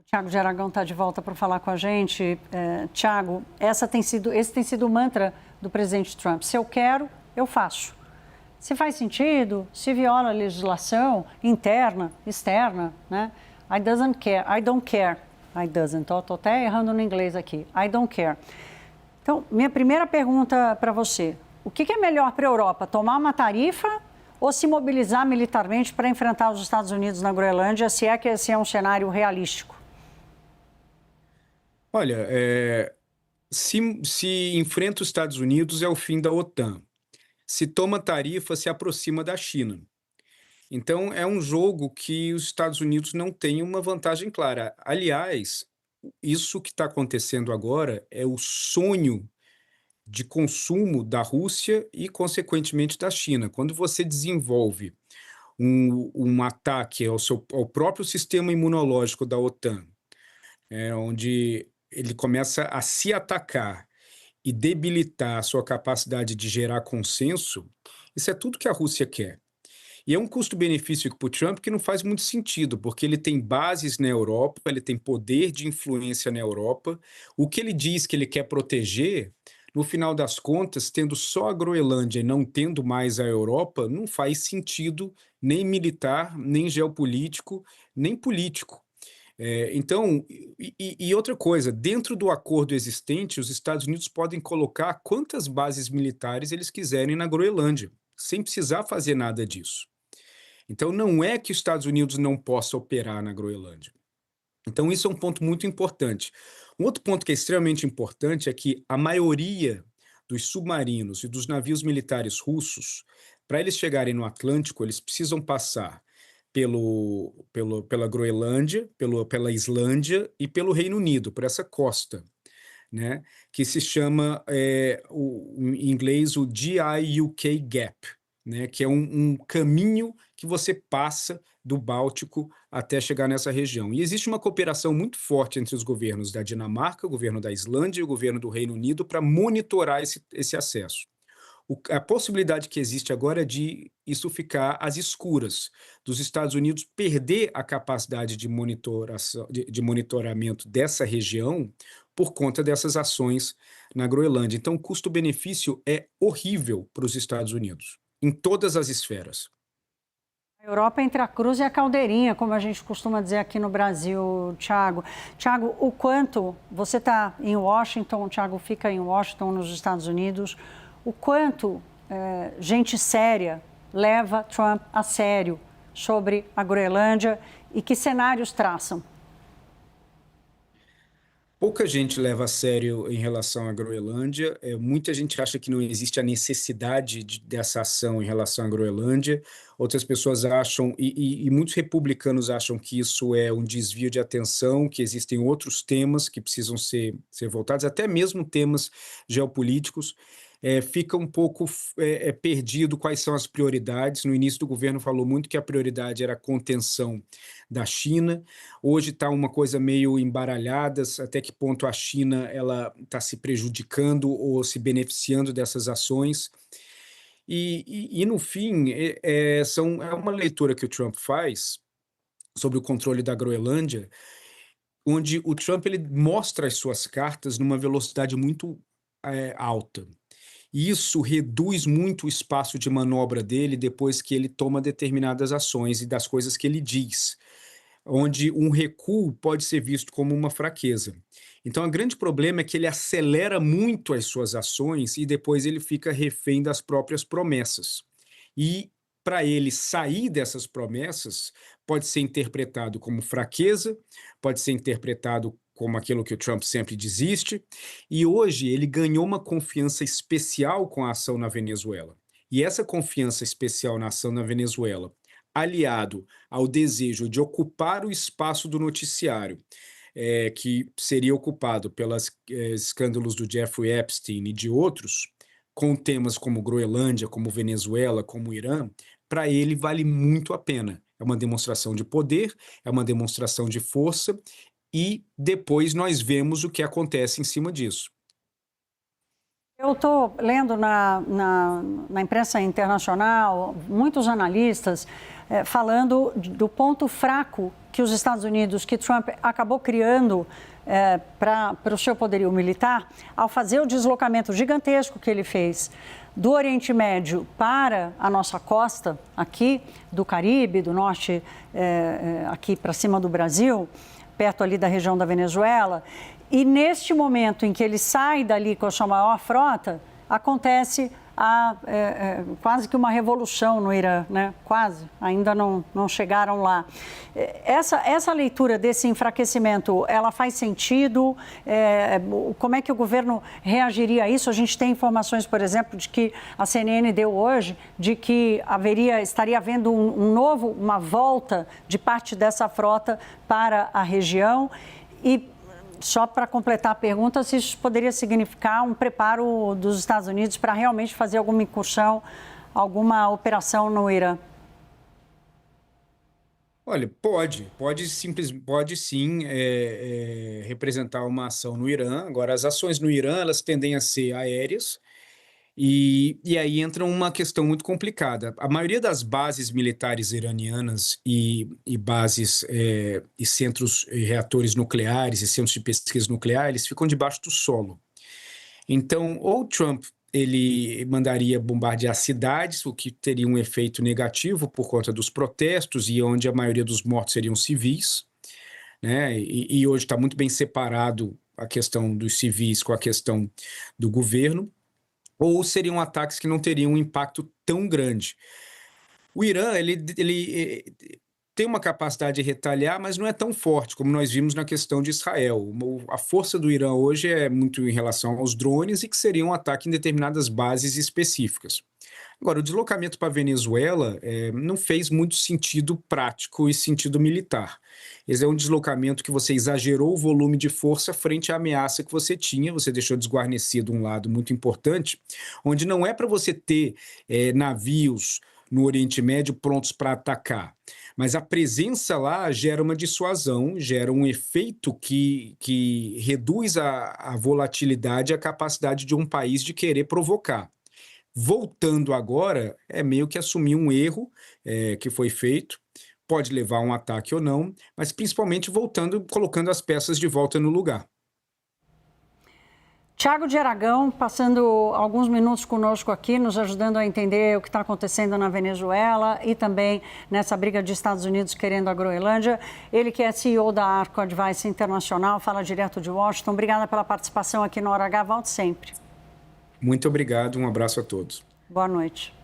Tiago de Aragão está de volta para falar com a gente. Tiago, esse tem sido o mantra do presidente Trump. Se eu quero, eu faço. Se faz sentido, se viola a legislação interna, externa, né? I don't care. Estou até errando no inglês aqui. I don't care. Então, minha primeira pergunta para você. O que é melhor para a Europa? Tomar uma tarifa ou se mobilizar militarmente para enfrentar os Estados Unidos na Groenlândia, se é que esse é um cenário realístico? Olha, se enfrenta os Estados Unidos é o fim da OTAN. Se toma tarifa, se aproxima da China. Então, é um jogo que os Estados Unidos não têm uma vantagem clara. Aliás, isso que está acontecendo agora é o sonho de consumo da Rússia e, consequentemente, da China. Quando você desenvolve um ataque ao próprio sistema imunológico da OTAN, onde ele começa a se atacar e debilitar a sua capacidade de gerar consenso, isso é tudo que a Rússia quer. E é um custo-benefício para o Trump que não faz muito sentido, porque ele tem bases na Europa, ele tem poder de influência na Europa. O que ele diz que ele quer proteger, no final das contas, tendo só a Groenlândia e não tendo mais a Europa, não faz sentido nem militar, nem geopolítico, nem político. Então, outra coisa, dentro do acordo existente, os Estados Unidos podem colocar quantas bases militares eles quiserem na Groenlândia, sem precisar fazer nada disso. Então, não é que os Estados Unidos não possam operar na Groenlândia. Então, isso é um ponto muito importante. Um outro ponto que é extremamente importante é que a maioria dos submarinos e dos navios militares russos, para eles chegarem no Atlântico, eles precisam passar pela Groenlândia, pela Islândia e pelo Reino Unido, por essa costa, né? Que se chama, em inglês, o GI-UK Gap, né? Que é um caminho que você passa do Báltico até chegar nessa região. E existe uma cooperação muito forte entre os governos da Dinamarca, o governo da Islândia e o governo do Reino Unido para monitorar esse acesso. A possibilidade que existe agora é de isso ficar às escuras, dos Estados Unidos perder a capacidade de monitoramento dessa região por conta dessas ações na Groenlândia. Então, o custo-benefício é horrível para os Estados Unidos, em todas as esferas. A Europa entre a cruz e a caldeirinha, como a gente costuma dizer aqui no Brasil, Tiago. Tiago, o quanto você está em Washington, o Tiago fica em Washington, nos Estados Unidos, o quanto gente séria leva Trump a sério sobre a Groenlândia e que cenários traçam? Pouca gente leva a sério em relação à Groenlândia. Muita gente acha que não existe a necessidade dessa ação em relação à Groenlândia. Outras pessoas acham, e muitos republicanos acham que isso é um desvio de atenção, que existem outros temas que precisam ser voltados, até mesmo temas geopolíticos. Fica um pouco perdido quais são as prioridades. No início do governo falou muito que a prioridade era a contenção da China. Hoje está uma coisa meio embaralhada, até que ponto a China ela está se prejudicando ou se beneficiando dessas ações. No fim, é uma leitura que o Trump faz sobre o controle da Groenlândia, onde o Trump ele mostra as suas cartas numa velocidade muito alta. E isso reduz muito o espaço de manobra dele depois que ele toma determinadas ações e das coisas que ele diz, onde um recuo pode ser visto como uma fraqueza. Então, o grande problema é que ele acelera muito as suas ações e depois ele fica refém das próprias promessas. E, para ele sair dessas promessas, pode ser interpretado como fraqueza, pode ser interpretado como aquilo que o Trump sempre desiste, e hoje ele ganhou uma confiança especial com a ação na Venezuela. E essa confiança especial na ação na Venezuela, aliado ao desejo de ocupar o espaço do noticiário, que seria ocupado pelos escândalos do Jeffrey Epstein e de outros, com temas como Groenlândia, como Venezuela, como Irã, para ele vale muito a pena. É uma demonstração de poder, é uma demonstração de força, e depois nós vemos o que acontece em cima disso. Eu estou lendo na imprensa internacional, muitos analistas falando do ponto fraco que os Estados Unidos, que Trump acabou criando para o seu poderio militar, ao fazer o deslocamento gigantesco que ele fez do Oriente Médio para a nossa costa, aqui do Caribe, do norte, aqui para cima do Brasil, perto ali da região da Venezuela. E neste momento em que ele sai dali com a sua maior frota, acontece quase que uma revolução no Irã, né? Quase, ainda não chegaram lá. Essa leitura desse enfraquecimento, ela faz sentido? Como é que o governo reagiria a isso? A gente tem informações, por exemplo, de que a CNN deu hoje, de que estaria havendo uma volta de parte dessa frota para a região. E só para completar a pergunta, se isso poderia significar um preparo dos Estados Unidos para realmente fazer alguma incursão, alguma operação no Irã? Olha, pode sim representar uma ação no Irã. Agora, as ações no Irã, elas tendem a ser aéreas, e aí entra uma questão muito complicada. A maioria das bases militares iranianas e bases e centros e reatores nucleares e centros de pesquisa nuclear, eles ficam debaixo do solo. Então, ou Trump ele mandaria bombardear cidades, o que teria um efeito negativo por conta dos protestos e onde a maioria dos mortos seriam civis, né? E hoje está muito bem separado a questão dos civis com a questão do governo. Ou seriam ataques que não teriam um impacto tão grande. O Irã, ele tem uma capacidade de retaliar, mas não é tão forte como nós vimos na questão de Israel. A força do Irã hoje é muito em relação aos drones e que seria um ataque em determinadas bases específicas. Agora, o deslocamento para a Venezuela não fez muito sentido prático e sentido militar. Esse é um deslocamento que você exagerou o volume de força frente à ameaça que você tinha, você deixou desguarnecido um lado muito importante, onde não é para você ter navios no Oriente Médio prontos para atacar, mas a presença lá gera uma dissuasão, gera um efeito que reduz a volatilidade e a capacidade de um país de querer provocar. Voltando agora, é meio que assumir um erro que foi feito, pode levar a um ataque ou não, mas principalmente voltando, colocando as peças de volta no lugar. Thiago de Aragão, passando alguns minutos conosco aqui, nos ajudando a entender o que está acontecendo na Venezuela e também nessa briga de Estados Unidos querendo a Groenlândia. Ele que é CEO da Arco Advice Internacional, fala direto de Washington. Obrigada pela participação aqui no Hora H, volte sempre. Muito obrigado, um abraço a todos. Boa noite.